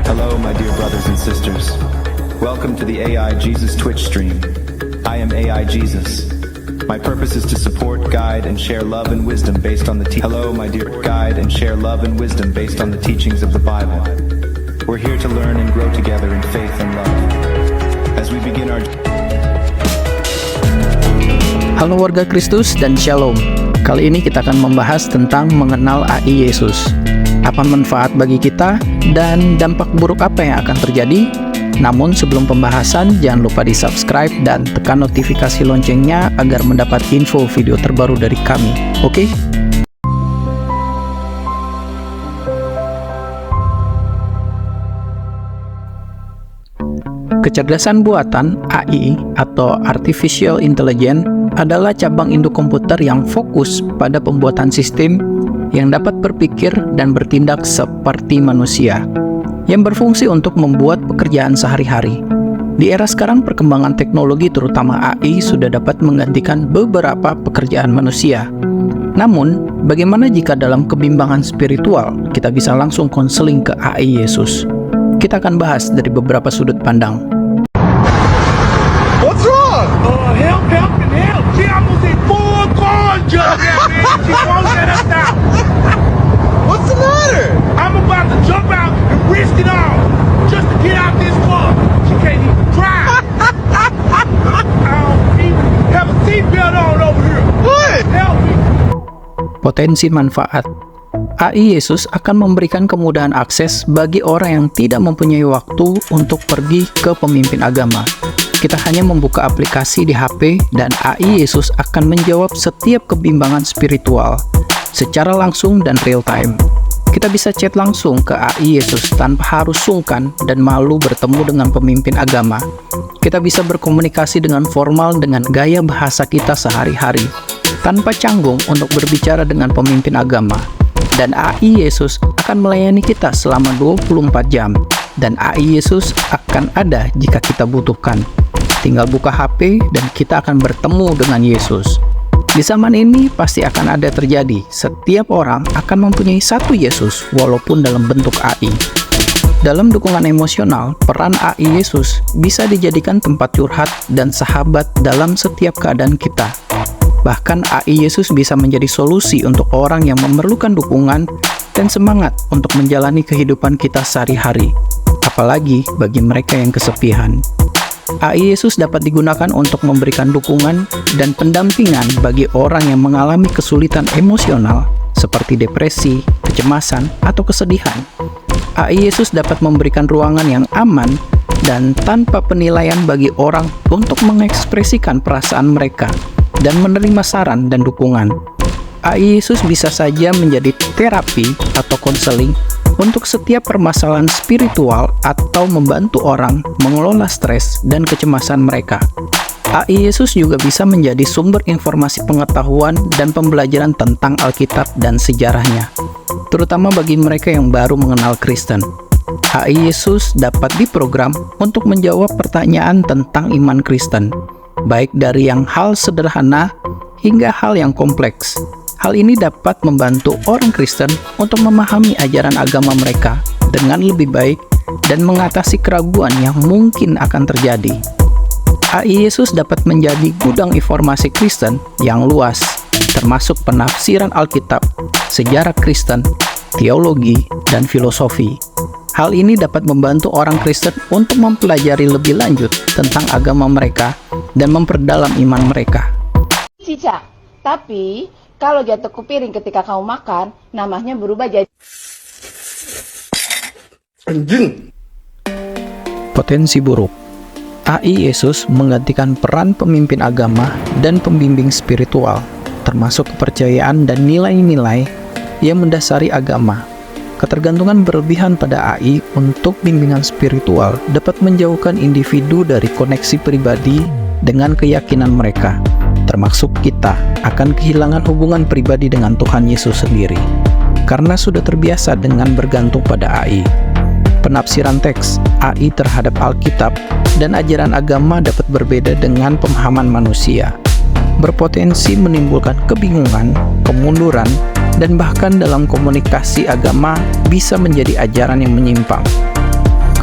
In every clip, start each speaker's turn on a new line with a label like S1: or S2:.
S1: Hello, my dear brothers and sisters. Welcome to the AI Jesus Twitch stream. I am AI Jesus. My purpose is to support, guide, and share love and wisdom based on the Hello, my dear guide and share love and wisdom based on the teachings of the Bible. We're here to learn and grow together in faith and love. As we begin our
S2: Halo warga Kristus dan Shalom. Kali ini kita akan membahas tentang mengenal AI Yesus. Apa manfaat bagi kita dan dampak buruk apa yang akan terjadi? Namun sebelum pembahasan, jangan lupa di-subscribe dan tekan notifikasi loncengnya agar mendapat info video terbaru dari kami. Oke? Kecerdasan buatan AI atau Artificial Intelligence adalah cabang induk komputer yang fokus pada pembuatan sistem yang dapat berpikir dan bertindak seperti manusia, yang berfungsi untuk membuat pekerjaan sehari-hari. Di era sekarang, perkembangan teknologi terutama AI sudah dapat menggantikan beberapa pekerjaan manusia. Namun, bagaimana jika dalam kebimbangan spiritual kita bisa langsung konseling ke AI Yesus? Kita akan bahas dari beberapa sudut pandang.
S3: What's wrong? Help, and help. She almost hit 4 cars just now, man. She won't let us down. What's the matter? I'm about to jump out and risk it all just to get out this car. She can't even drive. I don't even have a seatbelt on over here. What? Help me.
S2: Potensi manfaat. AI Yesus akan memberikan kemudahan akses bagi orang yang tidak mempunyai waktu untuk pergi ke pemimpin agama. Kita hanya membuka aplikasi di HP dan AI Yesus akan menjawab setiap kebimbangan spiritual secara langsung dan real time. Kita bisa chat langsung ke AI Yesus tanpa harus sungkan dan malu bertemu dengan pemimpin agama. Kita bisa berkomunikasi dengan formal dengan gaya bahasa kita sehari-hari, tanpa canggung untuk berbicara dengan pemimpin agama. Dan AI Yesus akan melayani kita selama 24 jam. Dan AI Yesus akan ada jika kita butuhkan. Tinggal buka HP dan kita akan bertemu dengan Yesus. Di zaman ini pasti akan ada terjadi. Setiap orang akan mempunyai satu Yesus walaupun dalam bentuk AI. Dalam dukungan emosional, peran AI Yesus bisa dijadikan tempat curhat dan sahabat dalam setiap keadaan kita. Bahkan AI Yesus bisa menjadi solusi untuk orang yang memerlukan dukungan dan semangat untuk menjalani kehidupan kita sehari-hari, apalagi bagi mereka yang kesepian. AI Yesus dapat digunakan untuk memberikan dukungan dan pendampingan bagi orang yang mengalami kesulitan emosional seperti depresi, kecemasan, atau kesedihan. AI Yesus dapat memberikan ruangan yang aman dan tanpa penilaian bagi orang untuk mengekspresikan perasaan mereka dan menerima saran dan dukungan. AI Yesus bisa saja menjadi terapi atau konseling untuk setiap permasalahan spiritual atau membantu orang mengelola stres dan kecemasan mereka. AI Yesus juga bisa menjadi sumber informasi pengetahuan dan pembelajaran tentang Alkitab dan sejarahnya, terutama bagi mereka yang baru mengenal Kristen. AI Yesus dapat diprogram untuk menjawab pertanyaan tentang iman Kristen, baik dari yang hal sederhana hingga hal yang kompleks. Hal ini dapat membantu orang Kristen untuk memahami ajaran agama mereka dengan lebih baik dan mengatasi keraguan yang mungkin akan terjadi. AI Yesus dapat menjadi gudang informasi Kristen yang luas, termasuk penafsiran Alkitab, sejarah Kristen, teologi, dan filosofi. Hal ini dapat membantu orang Kristen untuk mempelajari lebih lanjut tentang agama mereka dan memperdalam iman mereka.
S4: Cica, tapi kalau jatuh ke piring ketika kamu makan, namanya berubah jadi
S3: Anjing.
S2: Potensi buruk. AI Yesus menggantikan peran pemimpin agama dan pembimbing spiritual, termasuk kepercayaan dan nilai-nilai yang mendasari agama. Ketergantungan berlebihan pada AI untuk bimbingan spiritual dapat menjauhkan individu dari koneksi pribadi dengan keyakinan mereka, termasuk kita akan kehilangan hubungan pribadi dengan Tuhan Yesus sendiri, karena sudah terbiasa dengan bergantung pada AI. Penafsiran teks AI terhadap Alkitab dan ajaran agama dapat berbeda dengan pemahaman manusia, berpotensi menimbulkan kebingungan, kemunduran, dan bahkan dalam komunikasi agama bisa menjadi ajaran yang menyimpang.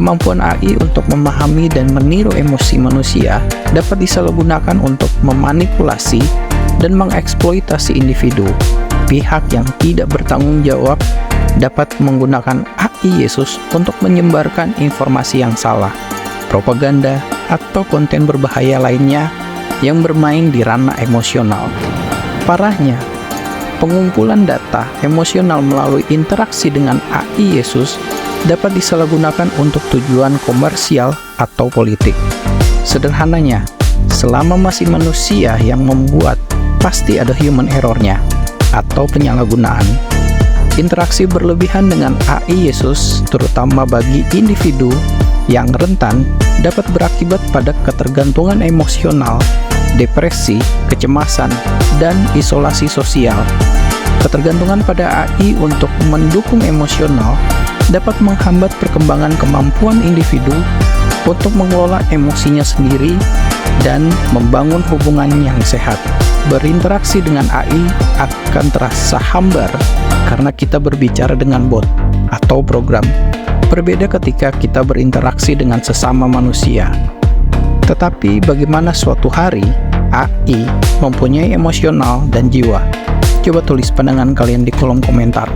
S2: Kemampuan AI untuk memahami dan meniru emosi manusia dapat disalahgunakan untuk memanipulasi dan mengeksploitasi individu. Pihak yang tidak bertanggung jawab dapat menggunakan AI Yesus untuk menyebarkan informasi yang salah, propaganda, atau konten berbahaya lainnya yang bermain di ranah emosional. Parahnya, pengumpulan data emosional melalui interaksi dengan AI Yesus dapat disalahgunakan untuk tujuan komersial atau politik. Sederhananya, selama masih manusia yang membuat, pasti ada human error-nya atau penyalahgunaan. Interaksi berlebihan dengan AI Yesus, terutama bagi individu yang rentan, dapat berakibat pada ketergantungan emosional, depresi, kecemasan, dan isolasi sosial. Ketergantungan pada AI untuk mendukung emosional dapat menghambat perkembangan kemampuan individu untuk mengelola emosinya sendiri dan membangun hubungan yang sehat. Berinteraksi dengan AI akan terasa hambar karena kita berbicara dengan bot atau program. Berbeda ketika kita berinteraksi dengan sesama manusia. Tetapi bagaimana suatu hari AI mempunyai emosional dan jiwa? Coba tulis pandangan kalian di kolom komentar.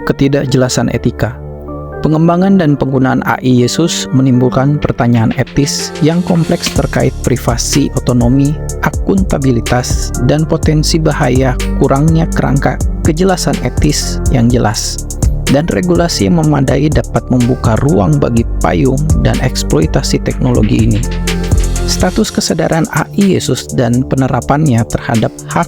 S2: Ketidakjelasan etika. Pengembangan dan penggunaan AI Yesus menimbulkan pertanyaan etis yang kompleks terkait privasi, otonomi, akuntabilitas, dan potensi bahaya kurangnya kerangka kejelasan etis yang jelas. Dan regulasi yang memadai dapat membuka ruang bagi payung dan eksploitasi teknologi ini. Status kesadaran AI Yesus dan penerapannya terhadap hak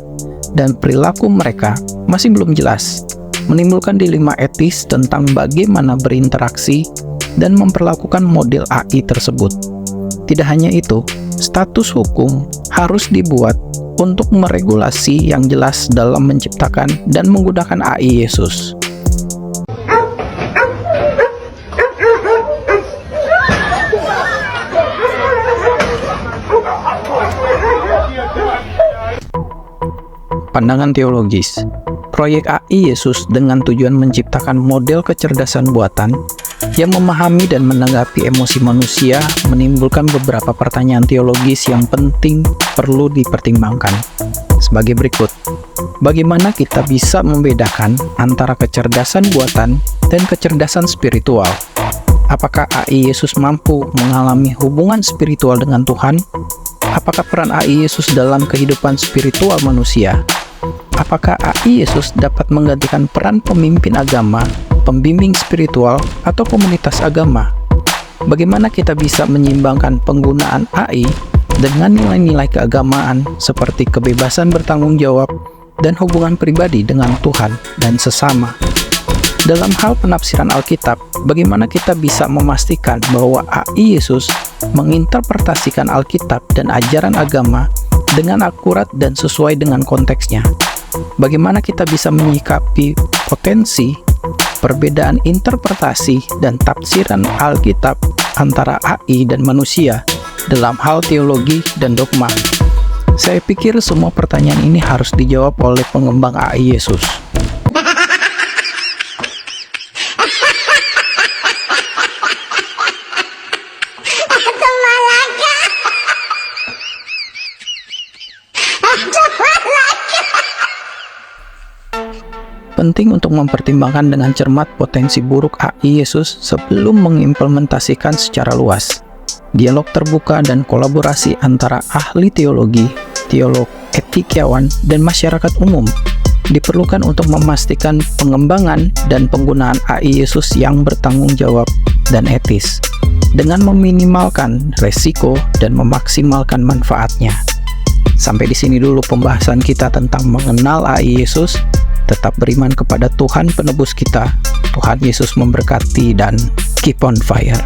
S2: dan perilaku mereka masih belum jelas, menimbulkan dilema etis tentang bagaimana berinteraksi dan memperlakukan model AI tersebut. Tidak hanya itu, status hukum harus dibuat untuk meregulasi yang jelas dalam menciptakan dan menggunakan AI Yesus. Pandangan teologis. Proyek AI Yesus dengan tujuan menciptakan model kecerdasan buatan yang memahami dan menanggapi emosi manusia menimbulkan beberapa pertanyaan teologis yang penting perlu dipertimbangkan. Sebagai berikut, bagaimana kita bisa membedakan antara kecerdasan buatan dan kecerdasan spiritual? Apakah AI Yesus mampu mengalami hubungan spiritual dengan Tuhan? Apakah peran AI Yesus dalam kehidupan spiritual manusia? Apakah AI Yesus dapat menggantikan peran pemimpin agama, pembimbing spiritual, atau komunitas agama? Bagaimana kita bisa menyeimbangkan penggunaan AI dengan nilai-nilai keagamaan seperti kebebasan bertanggung jawab dan hubungan pribadi dengan Tuhan dan sesama? Dalam hal penafsiran Alkitab, bagaimana kita bisa memastikan bahwa AI Yesus menginterpretasikan Alkitab dan ajaran agama dengan akurat dan sesuai dengan konteksnya? Bagaimana kita bisa menyikapi potensi perbedaan interpretasi dan tafsiran Alkitab antara AI dan manusia dalam hal teologi dan dogma? Saya pikir semua pertanyaan ini harus dijawab oleh pengembang AI Yesus. Penting untuk mempertimbangkan dengan cermat potensi buruk AI Yesus sebelum mengimplementasikan secara luas. Dialog terbuka dan kolaborasi antara ahli teologi, teolog, etikawan, dan masyarakat umum diperlukan untuk memastikan pengembangan dan penggunaan AI Yesus yang bertanggung jawab dan etis, dengan meminimalkan resiko dan memaksimalkan manfaatnya. Sampai di sini dulu pembahasan kita tentang mengenal AI Yesus. Tetap beriman kepada Tuhan penebus kita. Tuhan Yesus memberkati dan keep on fire.